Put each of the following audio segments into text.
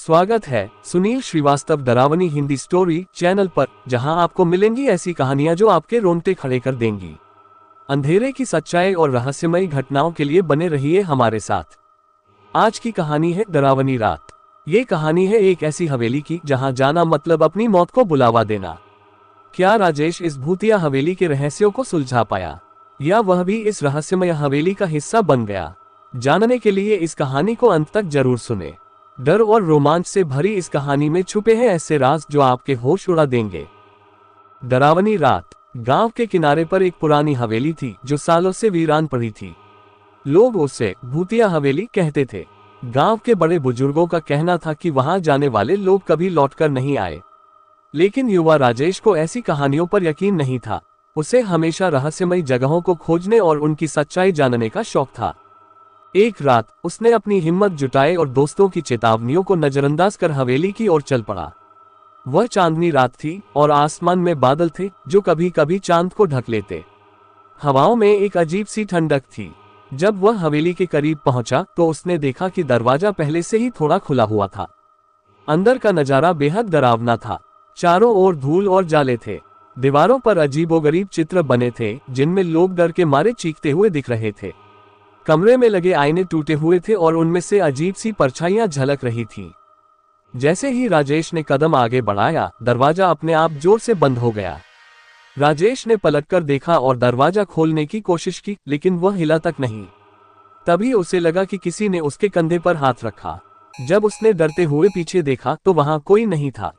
स्वागत है सुनील श्रीवास्तव डरावनी हिंदी स्टोरी चैनल पर, जहां आपको मिलेंगी ऐसी कहानियां जो आपके रोंगटे खड़े कर देंगी। अंधेरे की सच्चाई और रहस्यमयी घटनाओं के लिए बने रहिए हमारे साथ। आज की कहानी है डरावनी रात। ये कहानी है एक ऐसी हवेली की जहां जाना मतलब अपनी मौत को बुलावा देना। क्या राजेश इस भूतिया हवेली के रहस्यों को सुलझा पाया, या वह भी इस रहस्यमय हवेली का हिस्सा बन गया? जानने के लिए इस कहानी को अंत तक जरूर सुने। डर और रोमांच से भरी इस कहानी में छुपे हैं ऐसे राज जो आपके होश उड़ा देंगे। डरावनी रात। गांव के किनारे पर एक पुरानी हवेली थी जो सालों से वीरान पड़ी थी। लोग उसे भूतिया हवेली कहते थे। गांव के बड़े बुजुर्गों का कहना था कि वहां जाने वाले लोग कभी लौटकर नहीं आए। लेकिन युवा राजेश को ऐसी कहानियों पर यकीन नहीं था। उसे हमेशा रहस्यमयी जगहों को खोजने और उनकी सच्चाई जानने का शौक था। एक रात उसने अपनी हिम्मत जुटाई और दोस्तों की चेतावनियों को नजरअंदाज कर हवेली की ओर चल पड़ा। वह चांदनी रात थी और आसमान में बादल थे जो कभी कभी चांद को ढक लेते। हवाओं में एक अजीब सी ठंडक थी। जब वह हवेली के करीब पहुंचा तो उसने देखा कि दरवाजा पहले से ही थोड़ा खुला हुआ था। अंदर का नजारा बेहद डरावना था। चारों ओर धूल और जाले थे। दीवारों पर अजीबोगरीब चित्र बने थे जिनमें लोग डर के मारे चीखते हुए दिख रहे थे। कमरे में लगे आईने टूटे हुए थे और उनमें से अजीब सी परछाइयां झलक रही थीं। जैसे ही राजेश ने कदम आगे बढ़ाया, दरवाजा अपने आप जोर से बंद हो गया। राजेश ने पलटकर देखा और दरवाजा खोलने की कोशिश की, लेकिन वह हिला तक नहीं। तभी उसे लगा कि किसी ने उसके कंधे पर हाथ रखा। जब उसने डरते हुए पीछे देखा तो वहां कोई नहीं था।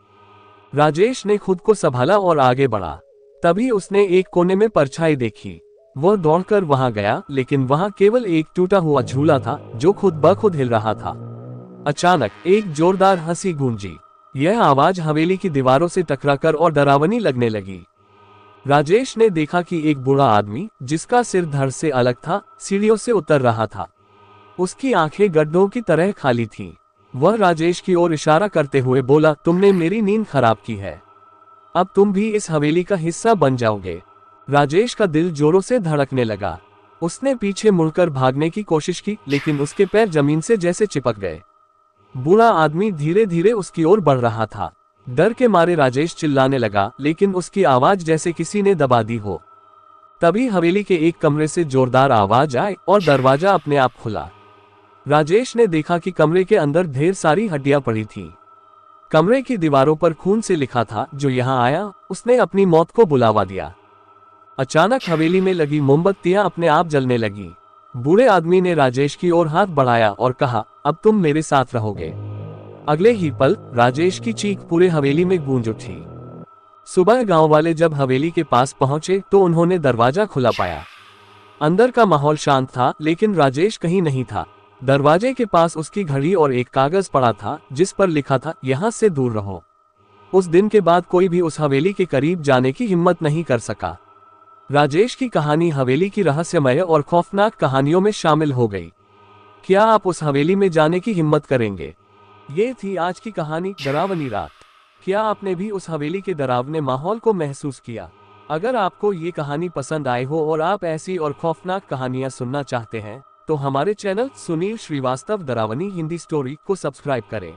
राजेश ने खुद को संभाला और आगे बढ़ा। तभी उसने एक कोने में परछाई देखी। वह दौड़कर वहां गया, लेकिन वहां केवल एक टूटा हुआ झूला था जो खुद ब खुद हिल रहा था। अचानक एक जोरदार हंसी गूंजी। यह आवाज हवेली की दीवारों से टकराकर और डरावनी लगने लगी। राजेश ने देखा कि एक बूढ़ा आदमी, जिसका सिर धड़ से अलग था, सीढ़ियों से उतर रहा था। उसकी आंखें गड्ढों की तरह खाली थीं। वह राजेश की ओर इशारा करते हुए बोला, तुमने मेरी नींद खराब की है। अब तुम भी इस हवेली का हिस्सा बन जाओगे। राजेश का दिल जोरों से धड़कने लगा। उसने पीछे मुड़कर भागने की कोशिश की, लेकिन उसके पैर जमीन से जैसे चिपक गए। बूढ़ा आदमी धीरे धीरे उसकी ओर बढ़ रहा था। डर के मारे राजेश चिल्लाने लगा, लेकिन उसकी आवाज जैसे किसी ने दबा दी हो। तभी हवेली के एक कमरे से जोरदार आवाज आई और दरवाजा अपने आप खुला। राजेश ने देखा कि कमरे के अंदर ढेर सारी हड्डियां पड़ी थीं। कमरे की दीवारों पर खून से लिखा था, जो यहाँ आया उसने अपनी मौत को बुलावा दिया। अचानक हवेली में लगी मोमबत्तियां अपने आप जलने लगी। बूढ़े आदमी ने राजेश की ओर हाथ बढ़ाया और कहा, अब तुम मेरे साथ रहोगे। अगले ही पल राजेश की चीख पूरे हवेली में गूंज उठी। सुबह गांव वाले जब हवेली के पास पहुंचे तो उन्होंने दरवाजा खुला पाया। अंदर का माहौल शांत था, लेकिन राजेश कहीं नहीं था। दरवाजे के पास उसकी घड़ी और एक कागज पड़ा था जिस पर लिखा था, यहाँ से दूर रहो। उस दिन के बाद कोई भी उस हवेली के करीब जाने की हिम्मत नहीं कर सका। राजेश की कहानी हवेली की रहस्यमय और खौफनाक कहानियों में शामिल हो गई। क्या आप उस हवेली में जाने की हिम्मत करेंगे? ये थी आज की कहानी डरावनी रात। क्या आपने भी उस हवेली के डरावने माहौल को महसूस किया? अगर आपको ये कहानी पसंद आई हो और आप ऐसी और खौफनाक कहानियां सुनना चाहते हैं तो हमारे चैनल सुनील श्रीवास्तव डरावनी हिंदी स्टोरी को सब्सक्राइब करें।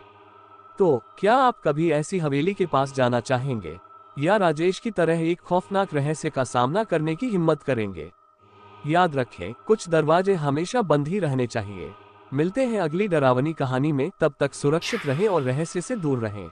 तो क्या आप कभी ऐसी हवेली के पास जाना चाहेंगे, या राजेश की तरह एक खौफनाक रहस्य का सामना करने की हिम्मत करेंगे? याद रखें, कुछ दरवाजे हमेशा बंद ही रहने चाहिए। मिलते हैं अगली डरावनी कहानी में, तब तक सुरक्षित रहें और रहस्य से दूर रहें।